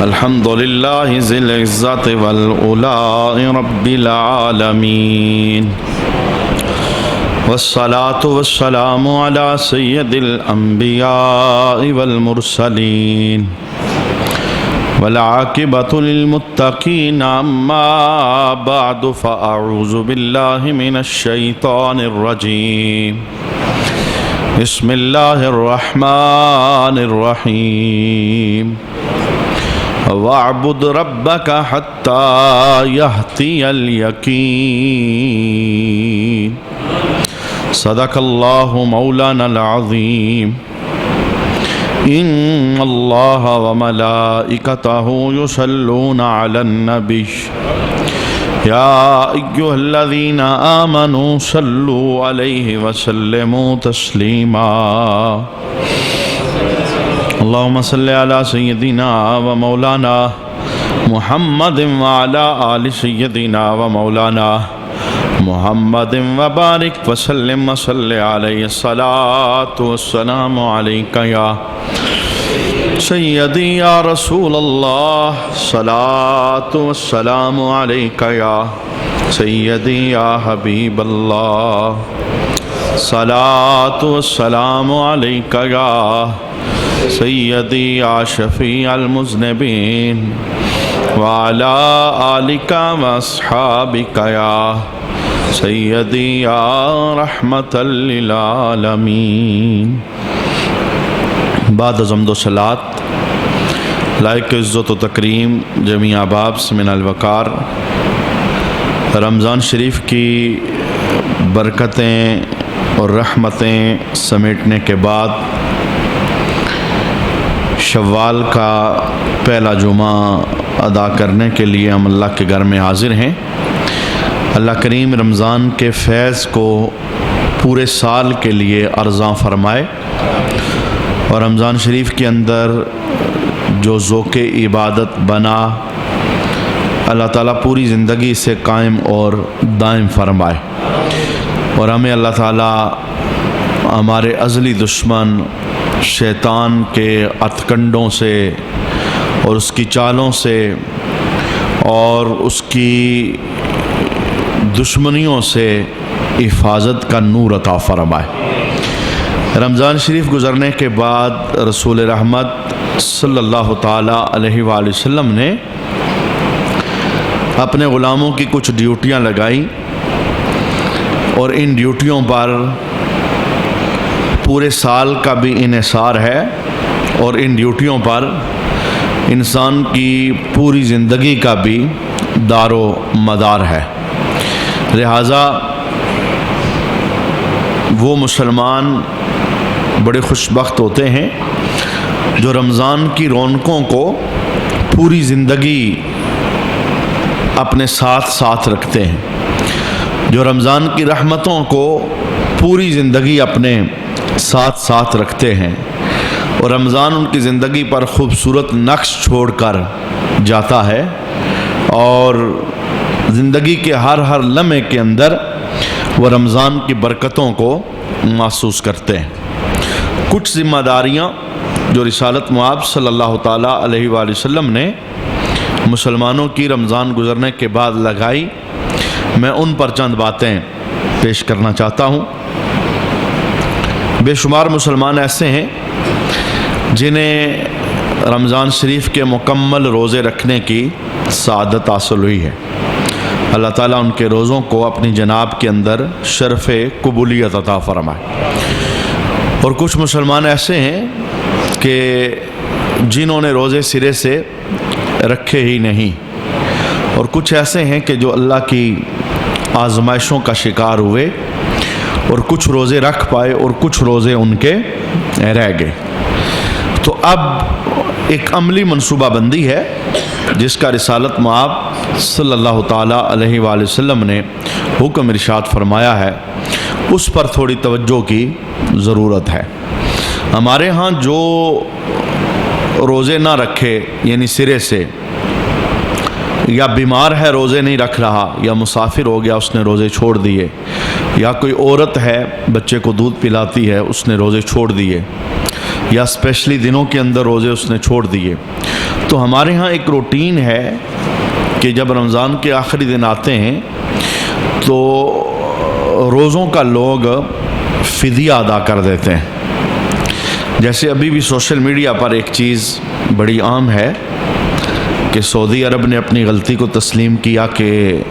الحمد لله ذي العزة والعلا رب العالمين والصلاة والسلام على سيد الأنبياء والمرسلين والعاقبة للمتقين أما بعد فأعوذ بالله من الشيطان الرجيم بسم الله الرحمن الرحيم واعبد ربك حتى يأتي اليقين صدق الله مولانا العظيم إن الله وملائكته يصلون على النبي يا أيها الذين آمنوا صلوا عليه وسلموا تسليما اللهم صل على سيدنا ومولانا محمد وعلى آل سيدنا ومولانا محمد وبارك وسلم وصل عليه الصلاة والسلام عليك يا سيدي يا رسول الله صلاة والسلام عليك يا سيدي يا حبيب الله صلاة والسلام عليك يا سيدي يا شفيع المذنبين وعلى آلك وأصحابك يا سيدي يا رحمة للعالمين بعد حمد و صلات لائق عزت و تکریم جمیع احباب سے من الوقار رمضان شریف کی برکتیں اور رحمتیں سمیٹنے کے بعد شوال کا پہلا جمعہ ادا کرنے کے لیے ہم اللہ کے گھر میں حاضر ہیں۔ اللہ کریم رمضان کے فیض کو پورے سال کے لیے ارزاں فرمائے اور رمضان شریف کے اندر جو ذوق عبادت بنا اللہ تعالیٰ پوری زندگی سے قائم اور دائم فرمائے اور ہمیں اللہ تعالیٰ ہمارے ازلی دشمن شیطان کے ہتھکنڈوں سے اور اس کی چالوں سے اور اس کی دشمنیوں سے حفاظت کا نور عطا فرمائے۔ رمضان شریف گزرنے کے بعد رسول رحمت صلی اللہ تعالیٰ علیہ وآلہ وسلم نے اپنے غلاموں کی کچھ ڈیوٹیاں لگائیں اور ان ڈیوٹیوں پر پورے سال کا بھی انحصار ہے اور ان ڈیوٹیوں پر انسان کی پوری زندگی کا بھی دار و مدار ہے۔ لہٰذا وہ مسلمان بڑے خوش بخت ہوتے ہیں جو رمضان کی رونقوں کو پوری زندگی اپنے ساتھ ساتھ رکھتے ہیں، جو رمضان کی رحمتوں کو پوری زندگی اپنے ساتھ ساتھ رکھتے ہیں اور رمضان ان کی زندگی پر خوبصورت نقش چھوڑ کر جاتا ہے اور زندگی کے ہر لمحے کے اندر وہ رمضان کی برکتوں کو محسوس کرتے ہیں۔ کچھ ذمہ داریاں جو رسالت مآب صلی اللہ تعالیٰ علیہ وآلہ وسلم نے مسلمانوں کی رمضان گزرنے کے بعد لگائی، میں ان پر چند باتیں پیش کرنا چاہتا ہوں۔ بے شمار مسلمان ایسے ہیں جنہیں رمضان شریف کے مکمل روزے رکھنے کی سعادت حاصل ہوئی ہے۔ اللہ تعالیٰ ان کے روزوں کو اپنی جناب کے اندر شرف قبولیت عطا فرمائے۔ اور کچھ مسلمان ایسے ہیں کہ جنہوں نے روزے سرے سے رکھے ہی نہیں، اور کچھ ایسے ہیں کہ جو اللہ کی آزمائشوں کا شکار ہوئے اور کچھ روزے رکھ پائے اور کچھ روزے ان کے رہ گئے۔ تو اب ایک عملی منصوبہ بندی ہے جس کا رسالت مآب صلی اللہ تعالیٰ علیہ وآلہ وسلم نے حکم ارشاد فرمایا ہے، اس پر تھوڑی توجہ کی ضرورت ہے۔ ہمارے ہاں جو روزے نہ رکھے یعنی سرے سے، یا بیمار ہے روزے نہیں رکھ رہا، یا مسافر ہو گیا اس نے روزے چھوڑ دیے، یا کوئی عورت ہے بچے کو دودھ پلاتی ہے اس نے روزے چھوڑ دیے، یا اسپیشلی دنوں کے اندر روزے اس نے چھوڑ دیے. تو ہمارے ہاں ایک روٹین ہے کہ جب رمضان کے آخری دن آتے ہیں تو روزوں کا لوگ فدیہ ادا کر دیتے ہیں. جیسے ابھی بھی سوشل میڈیا پر ایک چیز بڑی عام ہے کہ سعودی عرب نے اپنی غلطی کو تسلیم کیا کہ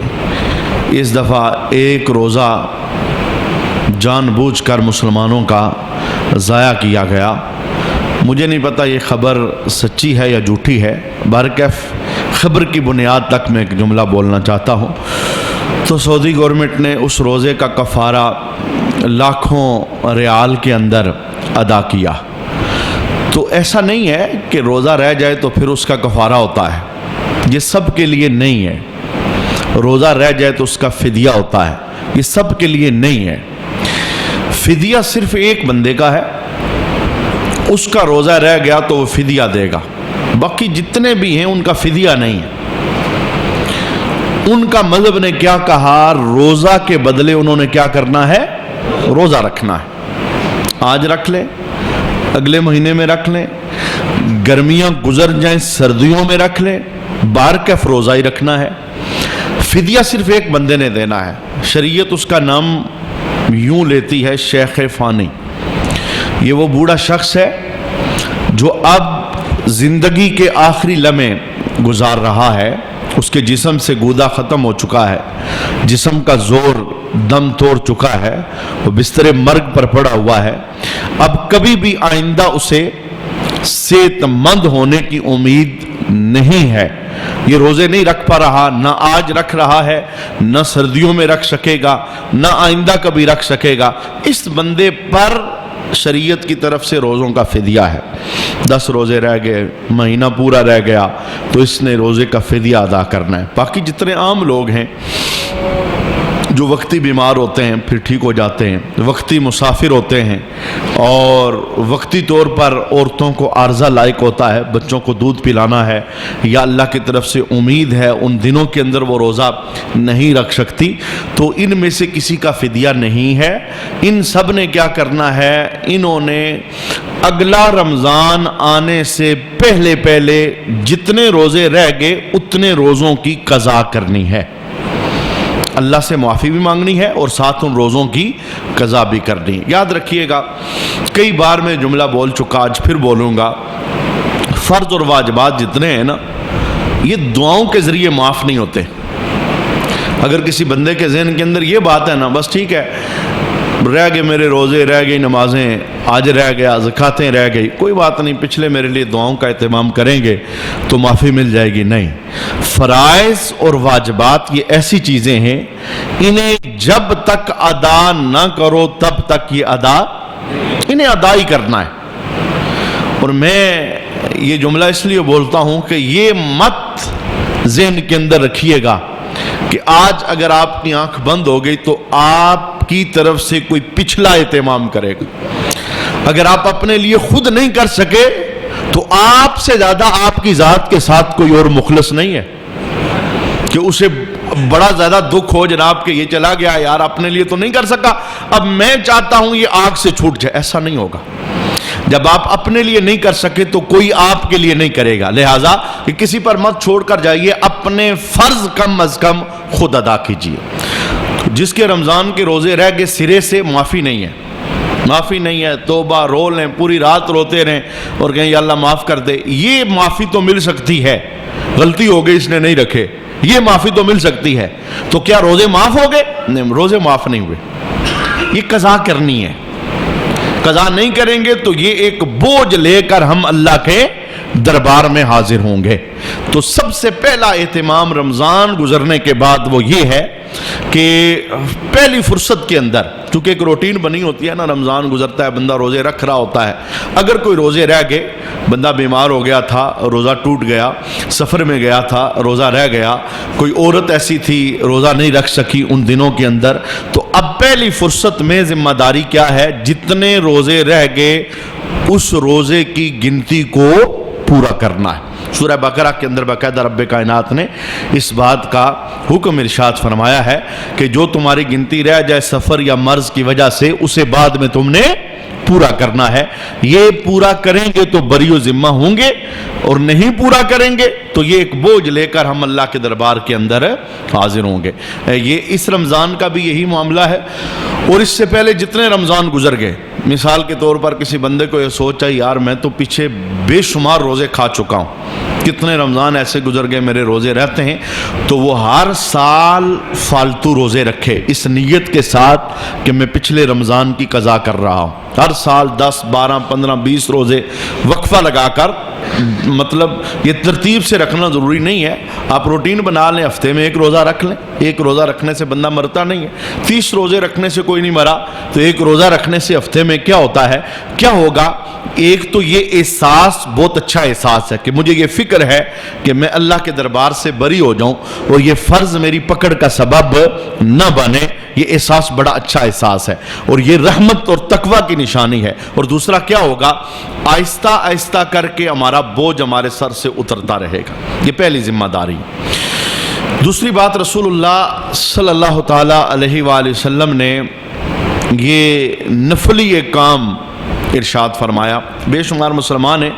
اس دفعہ ایک روزہ جان بوجھ کر مسلمانوں کا ضائع کیا گیا. مجھے نہیں پتہ یہ خبر سچی ہے یا جھوٹی ہے، بہرکیف خبر کی بنیاد تک میں ایک جملہ بولنا چاہتا ہوں. تو سعودی گورنمنٹ نے اس روزے کا کفارہ لاکھوں ریال کے اندر ادا کیا. تو ایسا نہیں ہے کہ روزہ رہ جائے تو پھر اس کا کفارہ ہوتا ہے، یہ سب کے لیے نہیں ہے. روزہ رہ جائے تو اس کا فدیہ ہوتا ہے، یہ سب کے لیے نہیں ہے. فدیہ صرف ایک بندے کا ہے، اس کا روزہ رہ گیا تو وہ فدیہ دے گا. باقی جتنے بھی ہیں ان کا فدیہ نہیں ہے. ان کا مذہب نے کیا کہا؟ روزہ کے بدلے انہوں نے کیا کرنا ہے؟ روزہ رکھنا ہے. آج رکھ لیں، اگلے مہینے میں رکھ لیں، گرمیاں گزر جائیں سردیوں میں رکھ لیں، بہرکیف روزہ ہی رکھنا ہے. فدیہ صرف ایک بندے نے دینا ہے. شریعت اس کا نام یوں لیتی ہے شیخ فانی. یہ وہ بوڑھا شخص ہے جو اب زندگی کے آخری لمحے گزار رہا ہے، اس کے جسم سے گودا ختم ہو چکا ہے، جسم کا زور دم توڑ چکا ہے، وہ بستر مرگ پر پڑا ہوا ہے. اب کبھی بھی آئندہ اسے صحت مند ہونے کی امید نہیں ہے. یہ روزے نہیں رکھ پا رہا، نہ آج رکھ رہا ہے، نہ سردیوں میں رکھ سکے گا، نہ آئندہ کبھی رکھ سکے گا. اس بندے پر شریعت کی طرف سے روزوں کا فدیہ ہے. 10 روزے رہ گئے، مہینہ پورا رہ گیا تو اس نے روزے کا فدیہ ادا کرنا ہے. باقی جتنے عام لوگ ہیں جو وقتی بیمار ہوتے ہیں پھر ٹھیک ہو جاتے ہیں، وقتی مسافر ہوتے ہیں اور وقتی طور پر عورتوں کو عارضہ لائق ہوتا ہے، بچوں کو دودھ پلانا ہے یا اللہ کی طرف سے امید ہے ان دنوں کے اندر وہ روزہ نہیں رکھ سکتی، تو ان میں سے کسی کا فدیہ نہیں ہے. ان سب نے کیا کرنا ہے؟ انہوں نے اگلا رمضان آنے سے پہلے جتنے روزے رہ گئے اتنے روزوں کی قضا کرنی ہے. اللہ سے معافی بھی مانگنی ہے اور ساتھ ان روزوں کی قضا بھی کرنی ہے. یاد رکھیے گا، کئی بار میں جملہ بول چکا، آج پھر بولوں گا، فرض اور واجبات جتنے ہیں نا یہ دعاؤں کے ذریعے معاف نہیں ہوتے. اگر کسی بندے کے ذہن کے اندر یہ بات ہے نا، بس ٹھیک ہے رہ گئے میرے روزے، رہ گئی نمازیں، آج رہ گیا، زکاتیں رہ گئی، کوئی بات نہیں، پچھلے میرے لیے دعاؤں کا اہتمام کریں گے تو معافی مل جائے گی. نہیں، فرائض اور واجبات یہ ایسی چیزیں ہیں انہیں جب تک ادا نہ کرو تب تک یہ انہیں ادا ہی کرنا ہے. اور میں یہ جملہ اس لیے بولتا ہوں کہ یہ مت ذہن کے اندر رکھیے گا کہ آج اگر آپ کی آنکھ بند ہو گئی تو آپ کی طرف سے کوئی پچھلا اہتمام کرے گا. اگر آپ اپنے لیے خود نہیں کر سکے تو آپ سے زیادہ آپ کی ذات کے ساتھ کوئی اور مخلص نہیں ہے کہ اسے بڑا زیادہ دکھ ہو جناب کہ یہ چلا گیا یار، اپنے لیے تو نہیں کر سکا، اب میں چاہتا ہوں یہ آگ سے چھوٹ جائے. ایسا نہیں ہوگا. جب آپ اپنے لیے نہیں کر سکے تو کوئی آپ کے لیے نہیں کرے گا. لہٰذا کہ کسی پر مت چھوڑ کر جائیے، اپنے فرض کم از کم خود ادا کیجیے. جس کے رمضان کے روزے رہ گئے سرے سے معافی نہیں ہے، معافی نہیں ہے، توبہ رو لیں، پوری رات روتے رہیں اور کہیں یا اللہ معاف کر دے. یہ معافی تو مل سکتی ہے، غلطی ہو گئی اس نے نہیں رکھے، یہ معافی تو مل سکتی ہے. تو کیا روزے معاف ہو گئے؟ نہیں، روزے معاف نہیں ہوئے. یہ قضا کرنی ہے. قضا نہیں کریں گے تو یہ ایک بوجھ لے کر ہم اللہ کے دربار میں حاضر ہوں گے. تو سب سے پہلا اہتمام رمضان گزرنے کے بعد وہ یہ ہے کہ پہلی فرصت کے اندر، چونکہ ایک روٹین بنی ہوتی ہے نا، رمضان گزرتا ہے بندہ روزے رکھ رہا ہوتا ہے، اگر کوئی روزے رہ گئے، بندہ بیمار ہو گیا تھا روزہ ٹوٹ گیا، سفر میں گیا تھا روزہ رہ گیا، کوئی عورت ایسی تھی روزہ نہیں رکھ سکی ان دنوں کے اندر، تو اب پہلی فرصت میں ذمہ داری کیا ہے؟ جتنے روزے رہ گئے اس روزے کی گنتی کو پورا کرنا ہے. سورہ بقرہ کے اندر باقاعدہ رب کائنات نے اس بات کا حکم ارشاد فرمایا ہے کہ جو تمہاری گنتی رہ جائے سفر یا مرض کی وجہ سے، اسے بعد میں تم نے پورا کرنا ہے. یہ پورا کریں گے تو بری و ذمہ ہوں گے، اور نہیں پورا کریں گے تو یہ ایک بوجھ لے کر ہم اللہ کے دربار کے اندر حاضر ہوں گے. یہ اس رمضان کا بھی یہی معاملہ ہے، اور اس سے پہلے جتنے رمضان گزر گئے. مثال کے طور پر کسی بندے کو یہ سوچا یار میں تو پیچھے بے شمار روزے کھا چکا ہوں، کتنے رمضان ایسے گزر گئے میرے روزے رہتے ہیں، تو وہ ہر سال فالتو روزے رکھے اس نیت کے ساتھ کہ میں پچھلے رمضان کی قضا کر رہا ہوں. ہر سال 10 12 15 20 روزے وقفہ لگا کر، مطلب یہ ترتیب سے رکھنا ضروری نہیں ہے. آپ روٹین بنا لیں، ہفتے میں ایک روزہ رکھ لیں. ایک روزہ رکھنے سے بندہ مرتا نہیں ہے. 30 روزے رکھنے سے کوئی نہیں مرا، تو ایک روزہ رکھنے سے ہفتے میں کیا ہوتا ہے، کیا ہوگا. ایک تو یہ احساس بہت اچھا احساس ہے کہ مجھے یہ فکر ہے کہ میں اللہ کے دربار سے بری ہو جاؤں اور یہ فرض میری پکڑ کا سبب نہ بنے. یہ احساس بڑا اچھا احساس ہے، اور یہ رحمت اور تقوی کی نشانی ہے. اور دوسرا کیا ہوگا، آہستہ آہستہ کر کے ہمارا بوجھ ہمارے سر سے اترتا رہے گا. یہ پہلی ذمہ داری. دوسری بات، رسول اللہ صلی اللہ تعالی علیہ وآلہ وسلم نے یہ نفلی ایک کام ارشاد فرمایا. بے شمار مسلمان ہیں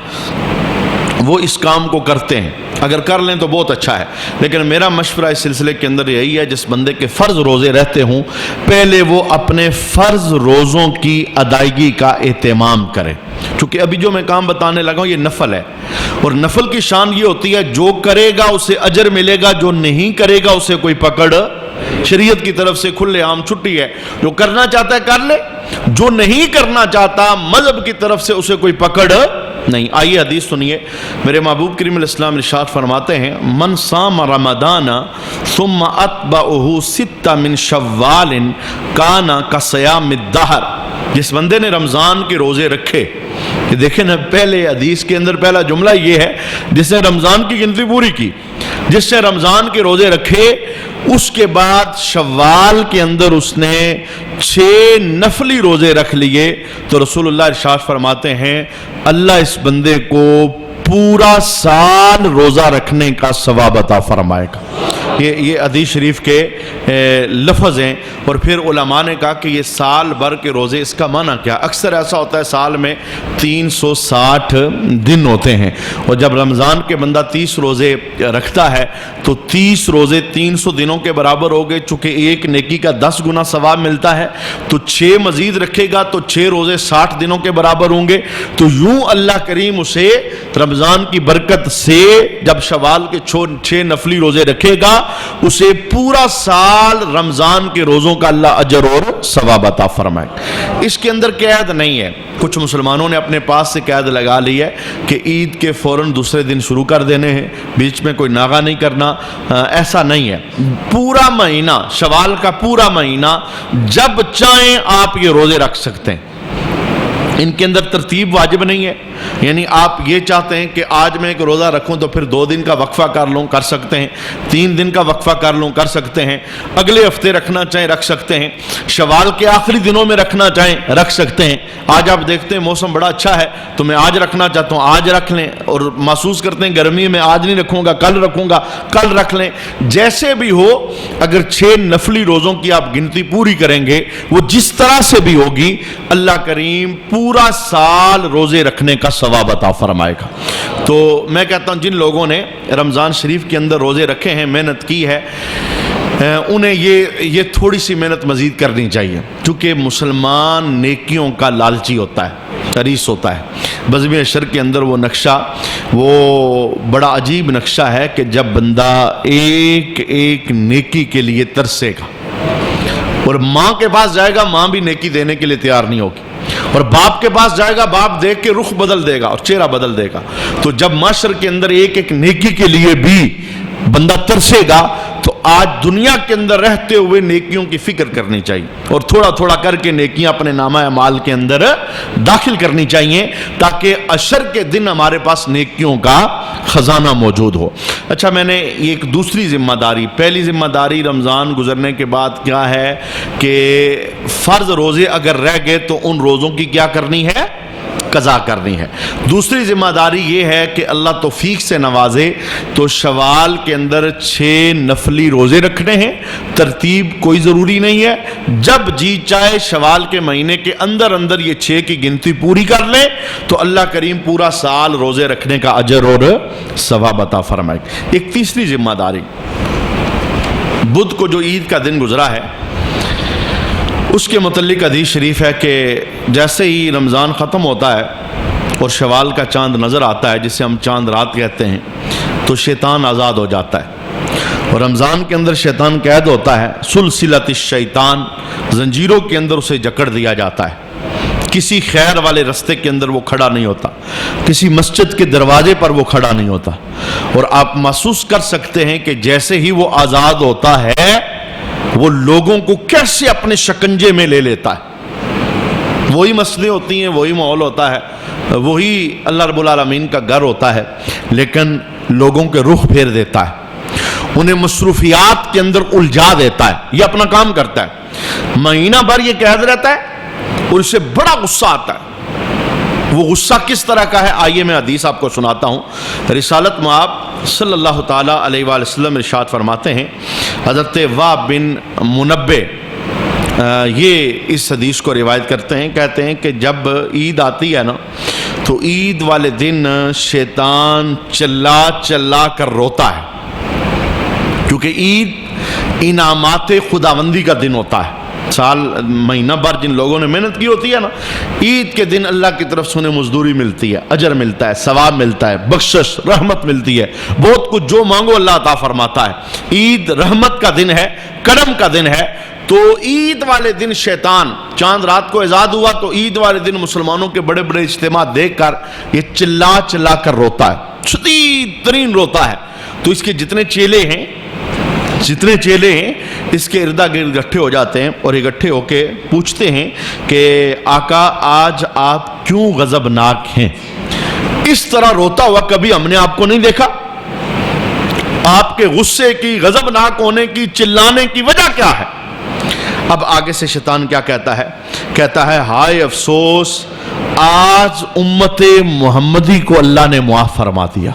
وہ اس کام کو کرتے ہیں، اگر کر لیں تو بہت اچھا ہے، لیکن میرا مشورہ اس سلسلے کے اندر یہی ہے جس بندے کے فرض روزے رہتے ہوں پہلے وہ اپنے فرض روزوں کی ادائیگی کا اہتمام کرے. چونکہ ابھی جو میں کام بتانے لگا ہوں یہ نفل ہے، اور نفل کی شان یہ ہوتی ہے جو کرے گا اسے اجر ملے گا، جو نہیں کرے گا اسے کوئی پکڑ. شریعت کی طرف سے کھلے عام چھٹی ہے، جو کرنا چاہتا ہے کر لے، جو نہیں کرنا چاہتا مذہب کی طرف سے اسے کوئی پکڑ نہیں. آئیے حدیث سنیے. میرے محبوب کریم علیہ السلام ارشاد فرماتے ہیں، من صام رمضان ثم اتبعہ 6 من شوال کان کصیام الدہر. جس بندے نے رمضان کے روزے رکھے، کہ دیکھیں نا پہلے حدیث کے اندر پہلا جملہ یہ ہے جس نے رمضان کی گنتی پوری کی، جس نے رمضان کے روزے رکھے، اس کے بعد شوال کے اندر اس نے 6 نفلی روزے رکھ لیے، تو رسول اللہ ارشاد فرماتے ہیں اللہ اس بندے کو پورا سال روزہ رکھنے کا ثواب عطا فرمائے گا. یہ حدیث شریف کے لفظ ہیں. اور پھر علماء نے کہا کہ یہ سال بھر کے روزے، اس کا معنی کیا؟ اکثر ایسا ہوتا ہے سال میں 360 دن ہوتے ہیں، اور جب رمضان کے بندہ 30 روزے رکھتا ہے تو 30 روزے 300 دنوں کے برابر ہو گئے. چونکہ ایک نیکی کا 10 گنا ثواب ملتا ہے، تو 6 مزید رکھے گا تو 6 روزے 60 دنوں کے برابر ہوں گے. تو یوں اللہ کریم اسے رمضان کی برکت سے جب شوال کے 6 نفلی روزے رکھے گا، اسے پورا سال رمضان کے روزوں کا اللہ اجر اور ثواب عطا فرمائے. اس کے اندر قید نہیں ہے. کچھ مسلمانوں نے اپنے پاس سے قید لگا لی ہے کہ عید کے فوراً دوسرے دن شروع کر دینے ہیں، بیچ میں کوئی ناغہ نہیں کرنا. ایسا نہیں ہے. پورا مہینہ، شوال کا پورا مہینہ جب چاہیں آپ یہ روزے رکھ سکتے ہیں. ان کے اندر ترتیب واجب نہیں ہے. یعنی آپ یہ چاہتے ہیں کہ آج میں ایک روزہ رکھوں تو پھر 2 دن کا وقفہ کر لوں، کر سکتے ہیں. 3 دن کا وقفہ کر لوں، کر سکتے ہیں. اگلے ہفتے رکھنا چاہیں رکھ سکتے ہیں. شوال کے آخری دنوں میں رکھنا چاہیں رکھ سکتے ہیں. آج آپ دیکھتے ہیں موسم بڑا اچھا ہے تو میں آج رکھنا چاہتا ہوں، آج رکھ لیں. اور محسوس کرتے ہیں گرمی میں آج نہیں رکھوں گا، کل رکھوں گا، کل رکھ لیں. جیسے بھی ہو، اگر 6 نفلی روزوں کی آپ گنتی پوری کریں گے، وہ جس طرح سے بھی ہوگی، اللہ کریم پورا سال روزے رکھنے کا ثواب عطا فرمائے گا. تو میں کہتا ہوں جن لوگوں نے رمضان شریف کے اندر روزے رکھے ہیں، محنت کی ہے، انہیں یہ تھوڑی سی محنت مزید کرنی چاہیے. کیونکہ مسلمان نیکیوں کا لالچی ہوتا ہے، حریص ہوتا ہے. بزم اشر کے اندر وہ نقشہ، وہ بڑا عجیب نقشہ ہے کہ جب بندہ ایک ایک نیکی کے لیے ترسے گا، اور ماں کے پاس جائے گا، ماں بھی نیکی دینے کے لیے تیار نہیں ہوگی، اور باپ کے پاس جائے گا، باپ دیکھ کے رخ بدل دے گا اور چہرہ بدل دے گا. تو جب معاشر کے اندر ایک ایک نیکی کے لیے بھی بندہ ترسے گا، تو آج دنیا کے اندر رہتے ہوئے نیکیوں کی فکر کرنی چاہیے، اور تھوڑا تھوڑا کر کے نیکیاں اپنے نامہ اعمال کے اندر داخل کرنی چاہیے، تاکہ عشر کے دن ہمارے پاس نیکیوں کا خزانہ موجود ہو. اچھا، میں نے ایک دوسری ذمہ داری، پہلی ذمہ داری رمضان گزرنے کے بعد کیا ہے کہ فرض روزے اگر رہ گئے تو ان روزوں کی کیا کرنی ہے؟ قضا کرنی ہے۔ دوسری ذمہ داری یہ ہے کہ اللہ توفیق سے نوازے تو شوال کے اندر 6 نفلی روزے رکھنے ہیں، ترتیب کوئی ضروری نہیں ہے، جب جی چاہے شوال کے مہینے کے اندر اندر یہ 6 کی گنتی پوری کر لیں تو اللہ کریم پورا سال روزے رکھنے کا اجر اور ثواب عطا فرمائے۔ ایک تیسری ذمہ داری، بدھ کو جو عید کا دن گزرا ہے اس کے متعلق حدیث شریف ہے کہ جیسے ہی رمضان ختم ہوتا ہے اور شوال کا چاند نظر آتا ہے جسے ہم چاند رات کہتے ہیں تو شیطان آزاد ہو جاتا ہے، اور رمضان کے اندر شیطان قید ہوتا ہے، سلسلۃ الشیطان، زنجیروں کے اندر اسے جکڑ دیا جاتا ہے، کسی خیر والے رستے کے اندر وہ کھڑا نہیں ہوتا، کسی مسجد کے دروازے پر وہ کھڑا نہیں ہوتا، اور آپ محسوس کر سکتے ہیں کہ جیسے ہی وہ آزاد ہوتا ہے وہ لوگوں کو کیسے اپنے شکنجے میں لے لیتا ہے۔ وہی مسجدیں ہوتی ہیں، وہی ماحول ہوتا ہے، وہی اللہ رب العالمین کا گھر ہوتا ہے، لیکن لوگوں کے رخ پھیر دیتا ہے، انہیں مصروفیات کے اندر الجھا دیتا ہے، یہ اپنا کام کرتا ہے، مہینہ بھر یہ قید رہتا ہے اور اسے بڑا غصہ آتا ہے۔ وہ غصہ کس طرح کا ہے آئیے میں حدیث آپ کو سناتا ہوں۔ رسالت مآب صلی اللہ تعالیٰ علیہ وآلہ وسلم ارشاد فرماتے ہیں، حضرت وہب بن منبے یہ اس حدیث کو روایت کرتے ہیں، کہتے ہیں کہ جب عید آتی ہے نا تو عید والے دن شیطان چلا چلا کر روتا ہے، کیونکہ عید انعامات خداوندی کا دن ہوتا ہے، سال مہینہ بھر جن لوگوں نے محنت کی ہوتی ہے نا، عید کے دن اللہ کی طرف سے انہیں مزدوری ملتی ہے، اجر ملتا ہے، ثواب ملتا ہے، بخشش رحمت ملتی ہے، بہت کچھ جو مانگو اللہ عطا فرماتا ہے۔ عید رحمت کا دن ہے، کرم کا دن ہے، تو عید والے دن شیطان چاند رات کو آزاد ہوا تو عید والے دن مسلمانوں کے بڑے بڑے اجتماع دیکھ کر یہ چلا چلا کر روتا ہے، شدید ترین روتا ہے، تو اس کے جتنے چیلے ہیں اس کے اردا گرد اکٹھے ہو جاتے ہیں اور اکٹھے ہو کے پوچھتے ہیں کہ آقا آج آپ کیوں غضبناک ہیں؟ اس طرح روتا ہوا کبھی ہم نے آپ کو نہیں دیکھا، آپ کے غصے کی، غضبناک ہونے کی، چلانے کی وجہ کیا ہے؟ اب آگے سے شیطان کیا کہتا ہے ہائے افسوس، آج امت محمدی کو اللہ نے معاف فرما دیا،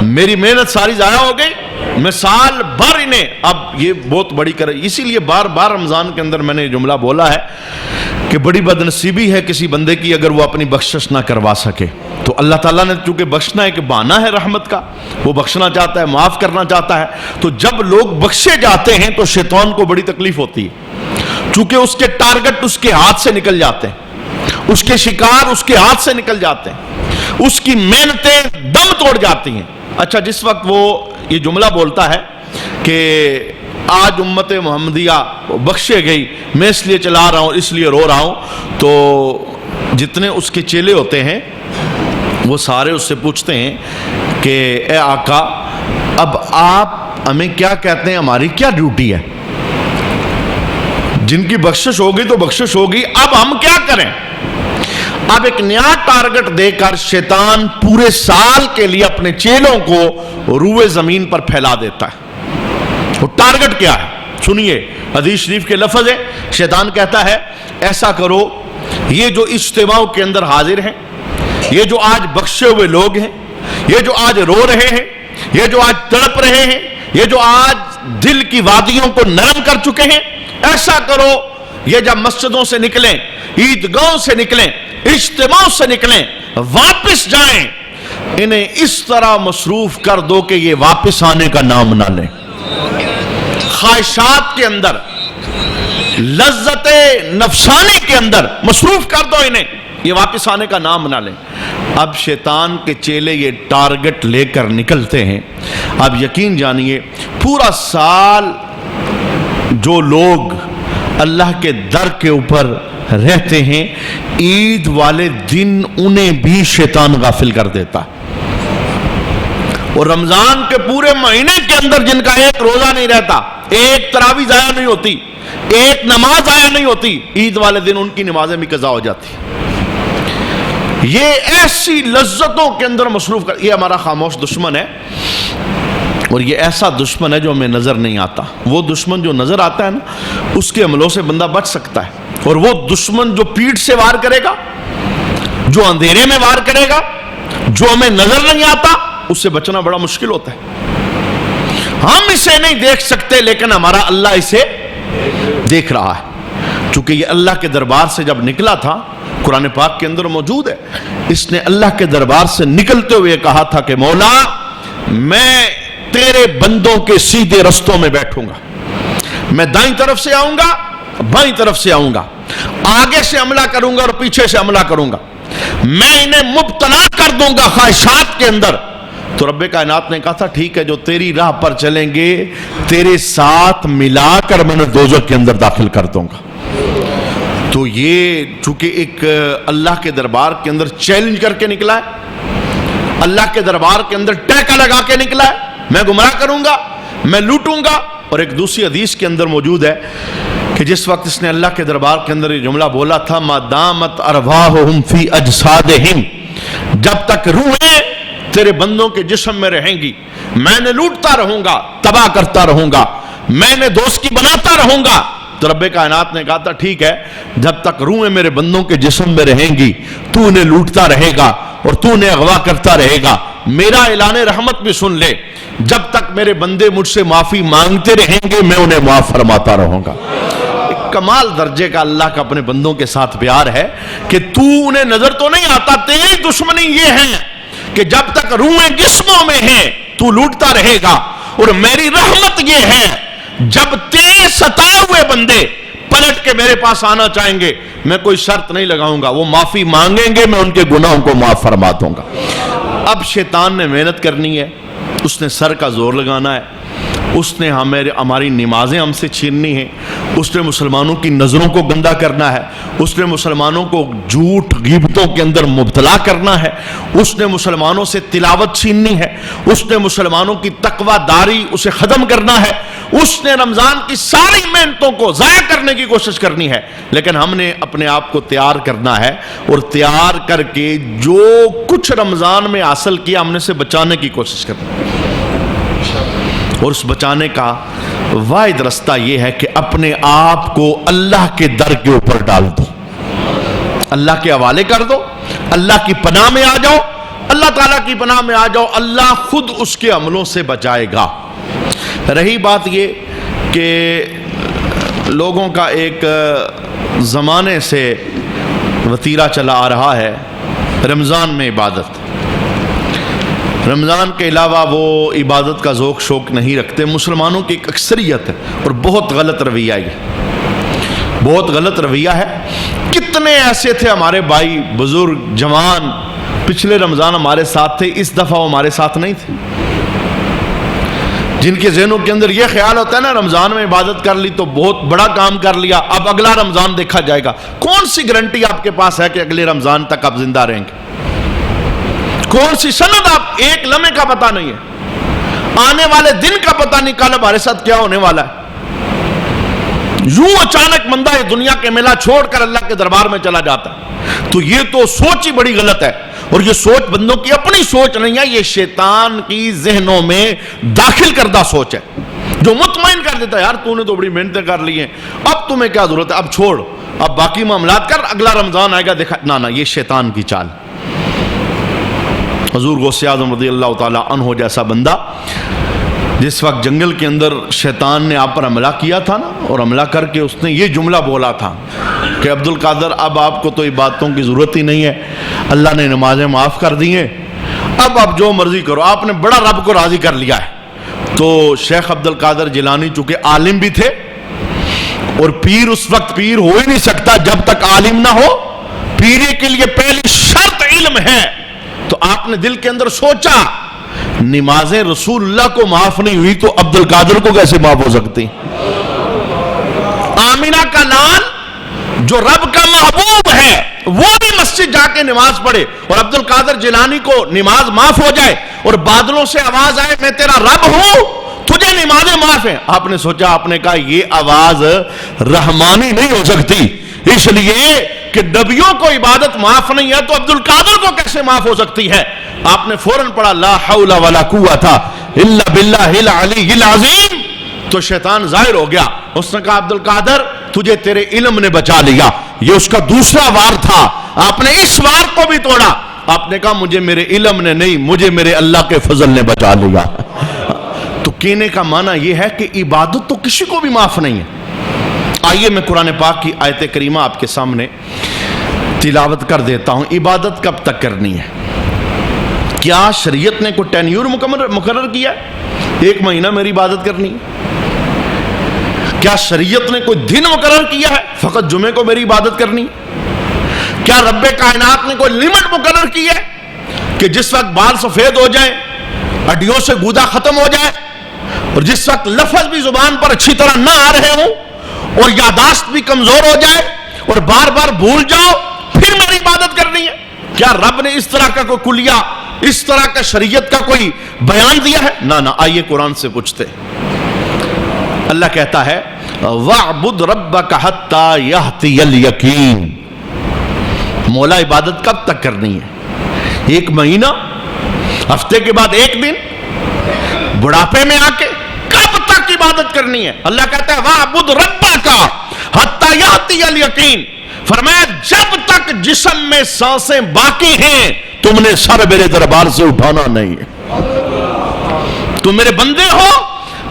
میری محنت ساری ضائع ہو گئی، میں سال بھر انہیں، اب یہ بہت بڑی اسی لیے بار بار رمضان کے اندر میں نے جملہ بولا ہے کہ بڑی بدنصیبی ہے کسی بندے کی اگر وہ اپنی بخشش نہ کروا سکے، تو اللہ تعالیٰ نے چونکہ بخشنا ایک بہانہ ہے رحمت کا، وہ بخشنا چاہتا ہے، معاف کرنا چاہتا ہے، تو جب لوگ بخشے جاتے ہیں تو شیطان کو بڑی تکلیف ہوتی ہے، چونکہ اس کے ٹارگٹ اس کے ہاتھ سے نکل جاتے ہیں، اس کے شکار اس کے ہاتھ سے نکل جاتے ہیں، اس کی محنتیں دم توڑ جاتی ہیں۔ اچھا، جس وقت وہ یہ جملہ بولتا ہے کہ آج امت محمدیہ بخشے گئی، میں اس لیے چلا رہا ہوں، اس لیے رو رہا ہوں، تو جتنے اس کے چیلے ہوتے ہیں وہ سارے اس سے پوچھتے ہیں کہ اے آقا اب آپ ہمیں کیا کہتے ہیں، ہماری کیا ڈیوٹی ہے؟ جن کی بخشش ہوگی تو بخشش ہوگی، اب ہم کیا کریں؟ اب ایک نیا ٹارگٹ دے کر شیطان پورے سال کے لیے اپنے چیلوں کو روئے زمین پر پھیلا دیتا ہے۔ وہ ٹارگٹ کیا ہے سنیے، حدیث شریف کے لفظ ہے، شیطان کہتا ہے ایسا کرو، یہ جو اجتماع کے اندر حاضر ہیں، یہ جو آج بخشے ہوئے لوگ ہیں، یہ جو آج رو رہے ہیں، یہ جو آج تڑپ رہے ہیں، یہ جو آج دل کی وادیوں کو نرم کر چکے ہیں، ایسا کرو یہ جب مسجدوں سے نکلیں، عیدگاہوں سے نکلیں، اجتماع سے نکلیں، واپس جائیں، انہیں اس طرح مصروف کر دو کہ یہ واپس آنے کا نام نہ لیں، خواہشات کے اندر، لذت نفسانی کے اندر مصروف کر دو انہیں، یہ واپس آنے کا نام نہ لیں۔ اب شیطان کے چیلے یہ ٹارگٹ لے کر نکلتے ہیں، اب یقین جانیے پورا سال جو لوگ اللہ کے در کے اوپر رہتے ہیں، عید والے دن انہیں بھی شیطان غافل کر دیتا ہے، اور رمضان کے پورے مہینے کے اندر جن کا ایک روزہ نہیں رہتا، ایک تراویح ضائع نہیں ہوتی، ایک نماز ضائع نہیں ہوتی، عید والے دن ان کی نمازیں بھی قضا ہو جاتی۔ یہ ایسی لذتوں کے اندر مصروف کر، یہ ہمارا خاموش دشمن ہے، اور یہ ایسا دشمن ہے جو ہمیں نظر نہیں آتا۔ وہ دشمن جو نظر آتا ہے نا، اس کے حملوں سے بندہ بچ سکتا ہے، اور وہ دشمن جو پیٹھ سے وار کرے گا، جو اندھیرے میں وار کرے گا، جو ہمیں نظر نہیں آتا، اس سے بچنا بڑا مشکل ہوتا ہے۔ ہم اسے نہیں دیکھ سکتے لیکن ہمارا اللہ اسے دیکھ رہا ہے، چونکہ یہ اللہ کے دربار سے جب نکلا تھا، قرآن پاک کے اندر موجود ہے، اس نے اللہ کے دربار سے نکلتے ہوئے کہا تھا کہ مولا میں تیرے بندوں کے سیدھے رستوں میں بیٹھوں گا، میں دائیں طرف سے آؤں گا، بائیں طرف سے آؤں گا، آگے سے حملہ کروں گا اور پیچھے سے حملہ کروں گا، میں انہیں مبتلا کر دوں گا خواہشات کے اندر۔ تو رب کائنات نے کہا تھا ٹھیک ہے، جو تیری راہ پر چلیں گے تیرے ساتھ ملا کر میں نے دوزخ کے اندر داخل کر دوں گا۔ تو یہ چونکہ ایک اللہ کے دربار کے اندر چیلنج کر کے نکلا ہے، اللہ کے دربار کے اندر ٹیکا لگا کے نکلا ہے، میں گمراہ کروں گا، میں لوٹوں گا۔ اور ایک دوسری حدیث کے اندر موجود ہے کہ جس وقت اس نے اللہ کے دربار کے اندر یہ جملہ بولا تھا، ما دامت ارواحہم فی اجسادہم، جب تک روحیں تیرے بندوں کے جسم میں رہیں گی میں نے لوٹتا رہوں گا، تباہ کرتا رہوں گا، میں نے دوستی بناتا رہوں گا۔ تو رب کائنات نے کہا تھا ٹھیک ہے، جب تک روحیں میرے بندوں کے جسم میں رہیں گی تو انہیں لوٹتا رہے گا اور تو انہیں اغوا کرتا رہے گا۔ میرا اعلان رحمت بھی سن لے، جب تک میرے بندے مجھ سے معافی مانگتے رہیں گے میں انہیں معاف فرماتا رہوں گا۔ ایک کمال درجے کا اللہ کا اپنے بندوں کے ساتھ پیار ہے کہ تو انہیں نظر تو نہیں آتا، تیری دشمنی یہ ہے کہ جب تک روحیں جسموں میں ہیں تو لوٹتا رہے گا، اور میری رحمت یہ ہے جب تیرے ستائے ہوئے بندے پلٹ کے میرے پاس آنا چاہیں گے میں کوئی شرط نہیں لگاؤں گا، وہ معافی مانگیں گے میں ان کے گناہوں کو معاف فرما دوں گا۔ اب شیطان نے محنت کرنی ہے، اس نے سر کا زور لگانا ہے، اس نے ہماری نمازیں ہم سے چھیننی ہیں، اس نے مسلمانوں کی نظروں کو گندا کرنا ہے، اس نے مسلمانوں کو جھوٹ غیبتوں کے اندر مبتلا کرنا ہے، اس نے مسلمانوں سے تلاوت چھیننی ہے، اس نے مسلمانوں کی تقوی داری اسے ختم کرنا ہے، اس نے رمضان کی ساری محنتوں کو ضائع کرنے کی کوشش کرنی ہے۔ لیکن ہم نے اپنے آپ کو تیار کرنا ہے، اور تیار کر کے جو کچھ رمضان میں حاصل کیا ہم نے اسے بچانے کی کوشش کرنی ہے، اور اس بچانے کا واحد رستہ یہ ہے کہ اپنے آپ کو اللہ کے در کے اوپر ڈال دو، اللہ کے حوالے کر دو، اللہ کی پناہ میں آ جاؤ، اللہ تعالیٰ کی پناہ میں آ جاؤ، اللہ خود اس کے عملوں سے بچائے گا۔ رہی بات یہ کہ لوگوں کا ایک زمانے سے وتیرہ چلا آ رہا ہے رمضان میں عبادت، رمضان کے علاوہ وہ عبادت کا ذوق شوق نہیں رکھتے۔ مسلمانوں کی ایک اکثریت ہے اور بہت غلط رویہ ہے، یہ بہت غلط رویہ ہے۔ کتنے ایسے تھے ہمارے بھائی بزرگ جوان پچھلے رمضان ہمارے ساتھ تھے، اس دفعہ وہ ہمارے ساتھ نہیں تھے، جن کے ذہنوں کے اندر یہ خیال ہوتا ہے نا رمضان میں عبادت کر لی تو بہت بڑا کام کر لیا، اب اگلا رمضان دیکھا جائے گا۔ کون سی گارنٹی آپ کے پاس ہے کہ اگلے رمضان تک آپ زندہ رہیں گے؟ کون سی سند؟ آپ ایک لمحے کا پتہ نہیں ہے، آنے والے دن کا پتہ نہیں کل ہمارے ساتھ کیا ہونے والا ہے۔ یوں اچانک بندہ یہ دنیا کے میلہ چھوڑ کر اللہ کے دربار میں چلا جاتا ہے، تو یہ تو سوچ ہی بڑی غلط ہے، اور یہ سوچ بندوں کی اپنی سوچ نہیں ہے، یہ شیطان کی ذہنوں میں داخل کردہ سوچ ہے جو مطمئن کر دیتا ہے یار تو نے تو بڑی محنتیں کر لی ہیں، اب تمہیں کیا ضرورت ہے، اب چھوڑ، اب باقی معاملات کر، اگلا رمضان آئے گا دیکھا۔ نہ یہ شیطان کی چال۔ حضور غوث اعظم رضی اللہ تعالی عنہ جیسا بندہ جس وقت جنگل کے اندر شیطان نے آپ پر حملہ کیا تھا نا، اور حملہ کر کے اس نے یہ جملہ بولا تھا کہ عبد القادر اب آپ کو تو عبادتوں کی ضرورت ہی نہیں ہے، اللہ نے نمازیں معاف کر دی ہیں، اب آپ جو مرضی کرو، آپ نے بڑا رب کو راضی کر لیا ہے۔ تو شیخ عبد القادر جیلانی چونکہ عالم بھی تھے، اور پیر اس وقت پیر ہو ہی نہیں سکتا جب تک عالم نہ ہو، پیری کے لیے پہلی شرط علم ہے۔ تو آپ نے دل کے اندر سوچا نمازیں رسول اللہ کو معاف نہیں ہوئی تو عبد القادر کو کیسے معاف ہو سکتی؟ آمینہ کا لال جو رب کا محبوب ہے وہ بھی مسجد جا کے نماز پڑھے، اور عبد القادر جیلانی کو نماز معاف ہو جائے اور بادلوں سے آواز آئے میں تیرا رب ہوں، تجھے نمازیں معاف ہیں۔ آپ نے سوچا، آپ نے کہا یہ آواز رحمانی نہیں ہو سکتی، اس لیے کہ نبیوں کو عبادت معاف نہیں ہے تو عبد القادر کو کیسے معاف ہو سکتی ہے؟ آپ نے فوراً پڑھا لا حول ولا قوت الا باللہ العلی العظیم، تو شیطان ظاہر ہو گیا۔ اس نے کہا عبد القادر تجھے تیرے علم نے بچا لیا، یہ اس کا دوسرا وار تھا۔ آپ نے اس وار کو بھی توڑا. آپ نے کہا مجھے میرے علم نے نہیں, مجھے میرے اللہ کے فضل نے بچا لیا. تو کہنے کا معنی یہ ہے کہ عبادت تو کسی کو بھی معاف نہیں ہے. آئیے میں قرآن پاک کی آیت کریمہ آپ کے سامنے تلاوت کر دیتا ہوں. عبادت کب تک کرنی ہے؟ کیا شریعت نے کوئی ٹینیور مقرر کیا ہے؟ 1 مہینہ میری عبادت کرنی ہے. کیا شریعت نے کوئی دن مقرر کیا ہے فقط جمعے کو میری عبادت کرنی ہے؟ کیا رب کائنات نے کوئی لمٹ مقرر کی ہے کہ جس وقت بال سفید ہو جائیں, ہڈیوں سے گودا ختم ہو جائے, اور جس وقت لفظ بھی زبان پر اچھی طرح نہ آ رہے ہوں اور یاداشت بھی کمزور ہو جائے اور بار بار بھول جاؤ, پھر میری عبادت کرنی ہے؟ کیا رب نے اس طرح کا کوئی کلیہ, اس طرح کا شریعت کا کوئی بیان دیا ہے؟ نہ. آئیے قرآن سے پوچھتے. اللہ کہتا ہے وَاعْبُدْ رَبَّكَ حَتَّى يَأْتِيَ الْيَقِينُ. مولا عبادت کب تک کرنی ہے؟ 1 مہینہ, ہفتے کے بعد 1 دن, بڑھاپے میں آ کے کب تک عبادت کرنی ہے؟ اللہ کہتا ہے وَاعْبُدْ رَبَّكَ حَتَّى يَأْتِيَ الْيَقِينُ. فرمایا جب تک جسم میں سانسیں باقی ہیں تم نے سر میرے دربار سے اٹھانا نہیں ہے. تم میرے بندے ہو,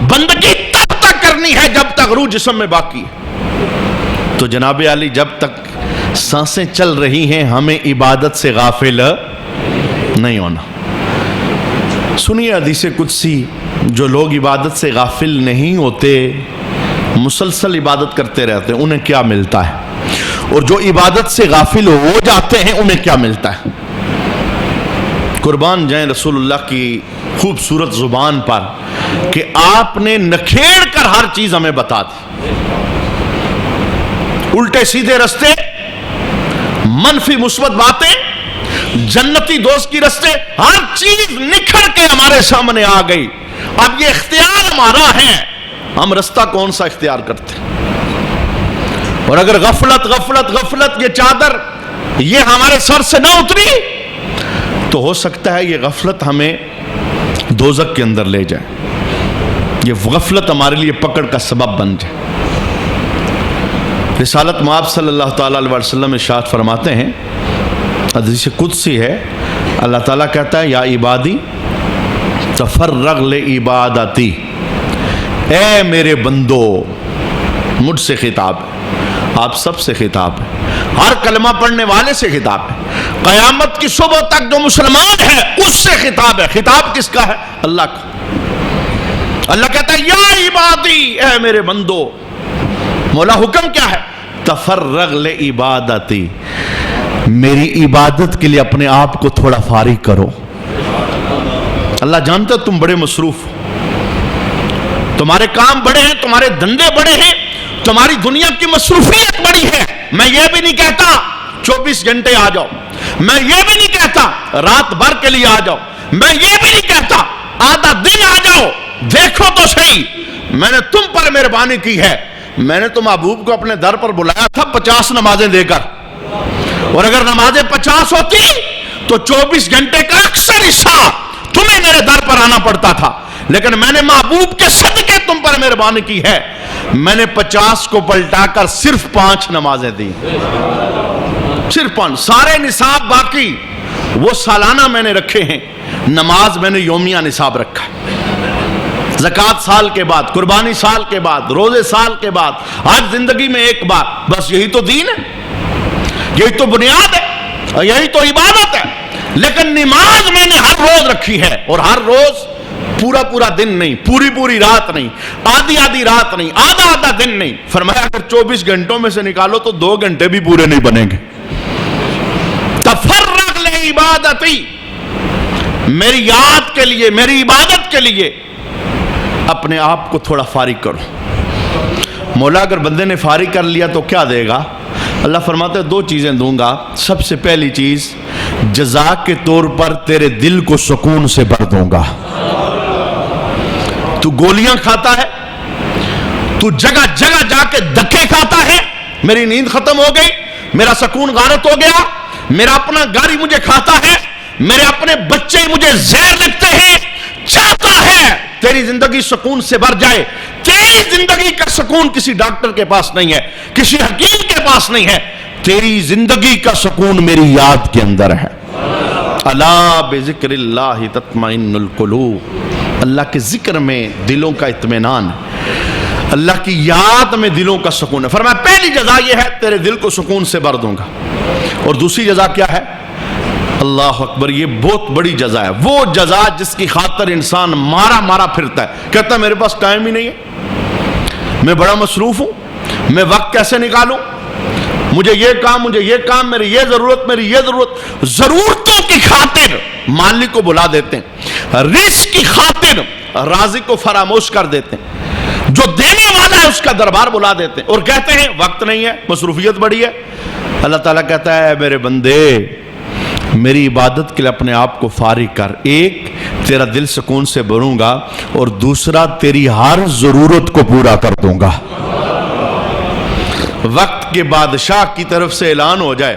بندگی تب تک کرنی ہے جب تک روح جسم میں باقی ہے. تو جناب علی جب تک سانسیں چل رہی ہیں ہمیں عبادت سے غافل نہیں ہونا. سنیے حدیث قدسی, جو لوگ عبادت سے غافل نہیں ہوتے, مسلسل عبادت کرتے رہتے ہیں, انہیں کیا ملتا ہے, اور جو عبادت سے غافل ہو جاتے ہیں انہیں کیا ملتا ہے. قربان جائیں رسول اللہ کی خوبصورت زبان پر کہ آپ نے نکھیڑ کر ہر چیز ہمیں بتا دی. الٹے سیدھے رستے, منفی مثبت باتیں, جنتی دوست کی رستے, ہر چیز نکھر کے ہمارے سامنے آ گئی. اب یہ اختیار ہمارا ہے, ہم رستہ کون سا اختیار کرتے. اور اگر غفلت غفلت غفلت یہ چادر یہ ہمارے سر سے نہ اتری تو ہو سکتا ہے یہ غفلت ہمیں دوزخ کے اندر لے جائے. یہ غفلت ہمارے لیے پکڑ کا سبب بن جائے. رسالت مآب صلی اللہ تعالیٰ علیہ وسلم ارشاد فرماتے ہیں, حدیث قدسی ہے, اللہ تعالیٰ کہتا ہے یا عبادی تفرغ لعبادتی, اے میرے بندو. مجھ سے خطاب ہے, آپ سب سے خطاب ہے, ہر کلمہ پڑھنے والے سے خطاب ہے, قیامت کی صبح تک جو مسلمان ہے اس سے خطاب ہے. خطاب کس کا ہے؟ اللہ کا. اللہ کہتا ہے یا عبادی, اے میرے بندو. مولا حکم کیا ہے؟ تفرغ لعبادتی, میری عبادت کے لیے اپنے آپ کو تھوڑا فارغ کرو. اللہ جانتا ہے تم بڑے مصروف ہو, تمہارے کام بڑے ہیں, تمہارے دھندے بڑے ہیں, تمہاری دنیا کی مصروفیت بڑی ہے. میں یہ بھی نہیں کہتا 24 گھنٹے آ جاؤ, میں یہ بھی نہیں کہتا رات بھر کے لیے آ جاؤ, میں یہ بھی نہیں کہتا آدھا دن آ جاؤ, دیکھو تو صحیح میں نے تم پر مہربانی کی ہے. میں نے تو محبوب کو اپنے در پر بلایا تھا 50 نمازیں دے کر, اور اگر نمازیں 50 ہوتی تو 24 گھنٹے کا اکثر حصہ تمہیں میرے در پر آنا پڑتا تھا. لیکن میں نے محبوب کے صدقے تم پر مہربانی کی ہے, میں نے 50 کو پلٹا کر صرف 5 نمازیں دی, صرف 5. سارے نصاب باقی وہ سالانہ میں نے رکھے ہیں, نماز میں نے یومیہ نصاب رکھا. زکوٰۃ سال کے بعد, قربانی سال کے بعد, روزے سال کے بعد, آج زندگی میں ایک بار. بس یہی تو دین ہے, یہی تو بنیاد ہے, اور یہی تو عبادت ہے. لیکن نماز میں نے ہر روز رکھی ہے, اور ہر روز پورا پورا دن نہیں, پوری پوری رات نہیں, آدھی آدھی رات نہیں, آدھا آدھا دن نہیں. فرمایا اگر 24 گھنٹوں میں سے نکالو تو 2 گھنٹے بھی پورے نہیں بنیں گے. تفرغ لعبادتی, میری یاد کے لیے, میری عبادت کے لیے اپنے آپ کو تھوڑا فارغ کرو. مولا اگر بندے نے فارغ کر لیا تو کیا دے گا؟ اللہ فرماتا ہے 2 چیزیں دوں گا. سب سے پہلی چیز جزا کے طور پر تیرے دل کو سکون سے بھر دوں گا. تو گولیاں کھاتا ہے, تو جگہ جگہ جا کے دھکے کھاتا ہے, میری نیند ختم ہو گئی, میرا سکون غارت ہو گیا, میرا اپنا گاڑی مجھے کھاتا ہے, میرے اپنے بچے مجھے زہر لگتے ہیں. چاہتا ہے تیری زندگی سکون سے بھر جائے. تیری زندگی کا سکون کسی ڈاکٹر کے پاس نہیں ہے, کسی حکیم کے پاس نہیں ہے. تیری زندگی کا سکون میری یاد کے اندر ہے۔ الا بذکر اللہ تطمئن القلوب، اللہ کے ذکر میں دلوں کا اطمینان ہے، اللہ کی یاد میں دلوں کا سکون ہے۔ فرمایا پہلی جزا یہ ہے تیرے دل کو سکون سے بھر دوں گا، اور دوسری جزا کیا ہے؟ اللہ اکبر، یہ بہت بڑی جزا ہے، وہ جزا جس کی خاطر انسان مارا مارا پھرتا ہے، کہتا ہے میرے پاس ٹائم ہی نہیں ہے، میں بڑا مصروف ہوں، میں وقت کیسے نکالوں، مجھے یہ کام، میری یہ ضرورت، ضرورتوں کی خاطر مالک کو بلا دیتے ہیں، رزق کی خاطر رازق کو فراموش کر دیتے ہیں، جو دینے والا ہے اس کا دربار بلا دیتے ہیں، اور کہتے ہیں وقت نہیں ہے، مصروفیت بڑی ہے۔ اللہ تعالیٰ کہتا ہے میرے بندے، میری عبادت کے لیے اپنے آپ کو فارغ کر، ایک تیرا دل سکون سے بھروں گا، اور دوسرا تیری ہر ضرورت کو پورا کر دوں گا۔ وقت کے بادشاہ کی طرف سے اعلان ہو جائے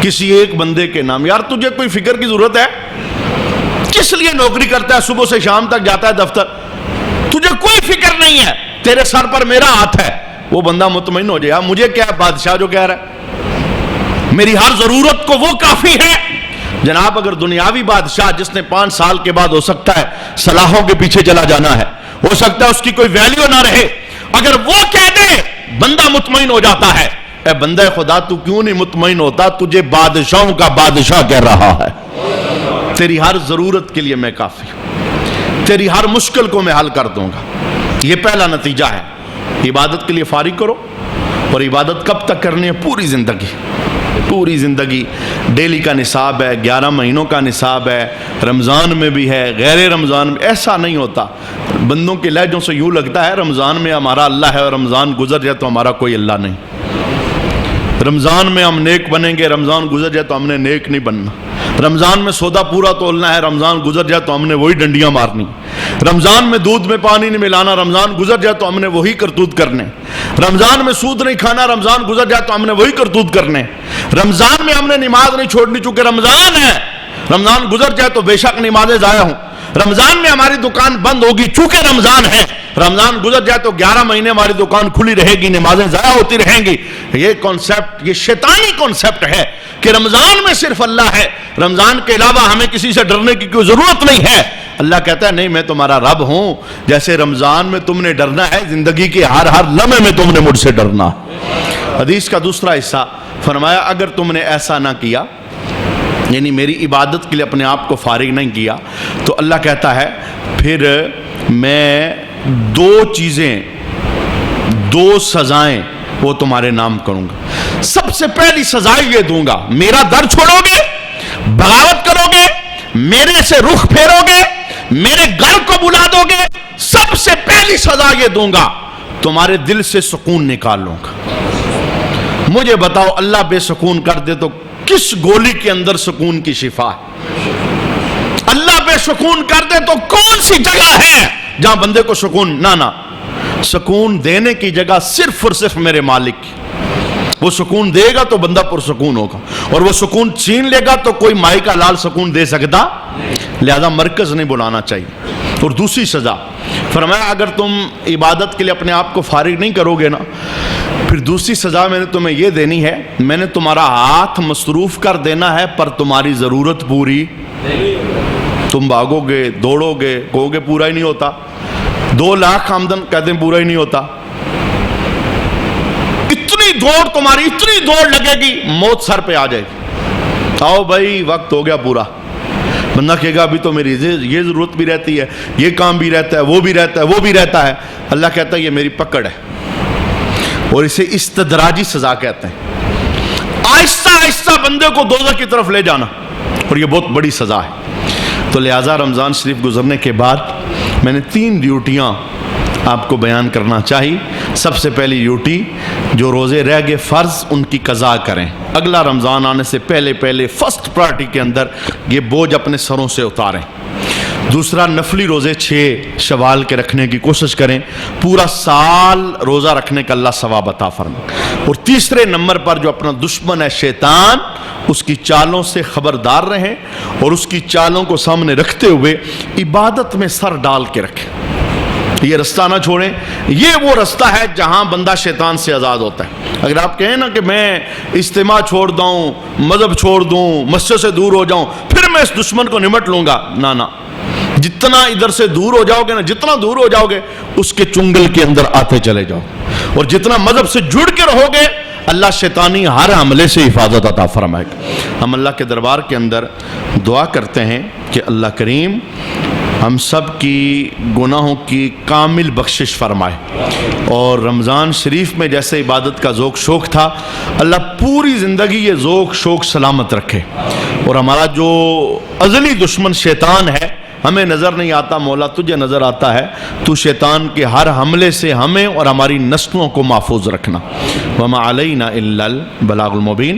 کسی ایک بندے کے نام، یار تجھے کوئی فکر کی ضرورت ہے؟ کس لیے نوکری کرتا ہے، صبح سے شام تک جاتا ہے دفتر، تجھے کوئی فکر نہیں ہے، تیرے سر پر میرا ہاتھ ہے، وہ بندہ مطمئن ہو جائے، مجھے کیا بادشاہ جو کہہ رہا ہے، میری ہر ضرورت کو وہ کافی ہے۔ جناب اگر دنیاوی بادشاہ جس نے 5 سال کے بعد ہو سکتا ہے صلاحوں کے پیچھے چلا جانا ہے، ہو سکتا ہے اس کی کوئی ویلیو نہ رہے، اگر وہ کہہ دے بندہ مطمئن ہو جاتا ہے۔ اے بندہ خدا تو کیوں نہیں مطمئن ہوتا، تجھے بادشاہوں کا بادشاہ کہہ رہا ہے، تیری ہر ضرورت کے لیے میں کافی ہوں، تیری ہر مشکل کو میں حل کر دوں گا۔ یہ پہلا نتیجہ ہے، عبادت کے لیے فارغ کرو، اور عبادت کب تک کرنی ہے؟ پوری زندگی، ڈیلی کا نصاب ہے، 11 مہینوں کا نصاب ہے، رمضان میں بھی ہے، غیر رمضان میں، ایسا نہیں ہوتا۔ بندوں کے لہجوں سے یوں لگتا ہے رمضان میں ہمارا اللہ ہے اور رمضان گزر جائے تو ہمارا کوئی اللہ نہیں، رمضان میں ہم نیک بنیں گے، رمضان گزر جائے تو ہم نے نیک نہیں بننا، رمضان میں سودا پورا تولنا ہے، رمضان گزر جائے تو ہم نے وہی ڈنڈیاں مارنی، رمضان میں دودھ میں پانی نہیں ملانا، رمضان گزر جائے تو ہم نے وہی کرتوت کرنے، رمضان میں سود نہیں کھانا، رمضان گزر جائے تو ہم نے وہی کرتوت کرنے، رمضان میں ہم نے نماز نہیں چھوڑنی چونکہ رمضان ہے، رمضان گزر جائے تو بے شک نمازیں ضائع ہوں، رمضان میں ہماری دکان بند ہوگی چونکہ رمضان ہے، رمضان گزر جائے تو 11 مہینے ہماری دکان کھلی رہے گی، نمازیں ضائع ہوتی رہیں گی۔ یہ کانسیپٹ، یہ شیطانی کانسیپٹ ہے کہ رمضان میں صرف اللہ ہے، رمضان کے علاوہ ہمیں کسی سے ڈرنے کی کوئی ضرورت نہیں ہے۔ اللہ کہتا ہے نہیں، میں تمہارا رب ہوں، جیسے رمضان میں تم نے ڈرنا ہے، زندگی کے ہر لمحے میں تم نے مجھ سے ڈرنا۔ حدیث کا دوسرا حصہ فرمایا اگر تم نے ایسا نہ کیا، یعنی میری عبادت کے لیے اپنے آپ کو فارغ نہیں کیا، تو اللہ کہتا ہے پھر میں 2 چیزیں، 2 سزائیں وہ تمہارے نام کروں گا۔ سب سے پہلی سزا یہ دوں گا، میرا در چھوڑو گے، بغاوت کرو گے، میرے سے رخ پھیرو گے، میرے گھر کو بلا دو گے، سب سے پہلی سزا یہ دوں گا، تمہارے دل سے سکون نکال لوں گا۔ مجھے بتاؤ اللہ بے سکون کر دے تو کس گولی کے اندر سکون کی شفا ہے؟ اللہ بے سکون کر دے تو کون سی جگہ ہے جہاں بندے کو سکون نہ سکون دینے کی جگہ صرف اور صرف میرے مالک کی۔ وہ سکون دے گا تو بندہ پرسکون ہوگا، اور وہ سکون چھین لے گا تو کوئی مائی کا لال سکون دے سکتا، لہذا مرکز نہیں بلانا چاہیے۔ اور دوسری سزا فرمایا اگر تم عبادت کے لیے اپنے آپ کو فارغ نہیں کرو گے نا، پھر دوسری سزا میں نے تمہیں یہ دینی ہے، میں نے تمہارا ہاتھ مصروف کر دینا ہے پر تمہاری ضرورت پوری، تم بھاگو گے، دوڑو گے، کہو گے پورا ہی نہیں ہوتا، 2 لاکھ آمدن کہتے ہیں پورا ہی نہیں ہوتا، اتنی دوڑ تمہاری، اتنی دوڑ لگے گی موت سر پہ آ جائے گی، آؤ بھائی وقت ہو گیا پورا، بندہ کہے گا ابھی تو میری یہ ضرورت بھی رہتی ہے، یہ کام بھی رہتا ہے، وہ بھی رہتا ہے، وہ بھی رہتا ہے۔ اللہ کہتا ہے یہ میری پکڑ ہے، اور اسے استدراجی سزا کہتے ہیں، آہستہ آہستہ بندے کو دوزخ کی طرف لے جانا، اور یہ بہت بڑی سزا ہے۔ تو لہٰذا رمضان شریف گزرنے کے بعد میں نے 3 ڈیوٹیاں آپ کو بیان کرنا چاہیے۔ سب سے پہلی ڈیوٹی، جو روزے رہ گئے فرض ان کی قضا کریں، اگلا رمضان آنے سے پہلے فرسٹ پرائرٹی کے اندر یہ بوجھ اپنے سروں سے اتاریں۔ دوسرا، نفلی روزے 6 شوال کے رکھنے کی کوشش کریں، پورا سال روزہ رکھنے کا اللہ ثواب عطا فرمائے۔ اور تیسرے نمبر پر جو اپنا دشمن ہے شیطان، اس کی چالوں سے خبردار رہیں، اور اس کی چالوں کو سامنے رکھتے ہوئے عبادت میں سر ڈال کے رکھیں۔ یہ رستہ نہ چھوڑیں. یہ وہ رستہ ہے جہاں بندہ شیطان سے آزاد ہوتا ہے. اگر آپ کہیں نا کہ میں اجتماع چھوڑ دوں, مذہب چھوڑ دوں, مسجد سے دور ہو جاؤں, پھر میں اس دشمن کو نمٹ لوں گا, نہ. جتنا ادھر سے دور ہو جاؤ گے نا, جتنا دور ہو جاؤ گے اس کے چنگل کے اندر آتے چلے جاؤ. اور جتنا مذہب سے جڑ کے رہو گے اللہ شیطانی ہر حملے سے حفاظت عطا فرمائے گا. ہم اللہ کے دربار کے اندر دعا کرتے ہیں کہ اللہ کریم ہم سب کی گناہوں کی کامل بخشش فرمائے, اور رمضان شریف میں جیسے عبادت کا ذوق شوق تھا اللہ پوری زندگی یہ ذوق شوق سلامت رکھے. اور ہمارا جو ازلی دشمن شیطان ہے, ہمیں نظر نہیں آتا, مولا تجھے نظر آتا ہے, تو شیطان کے ہر حملے سے ہمیں اور ہماری نسلوں کو محفوظ رکھنا. وما علینا الا البلاغ المبین.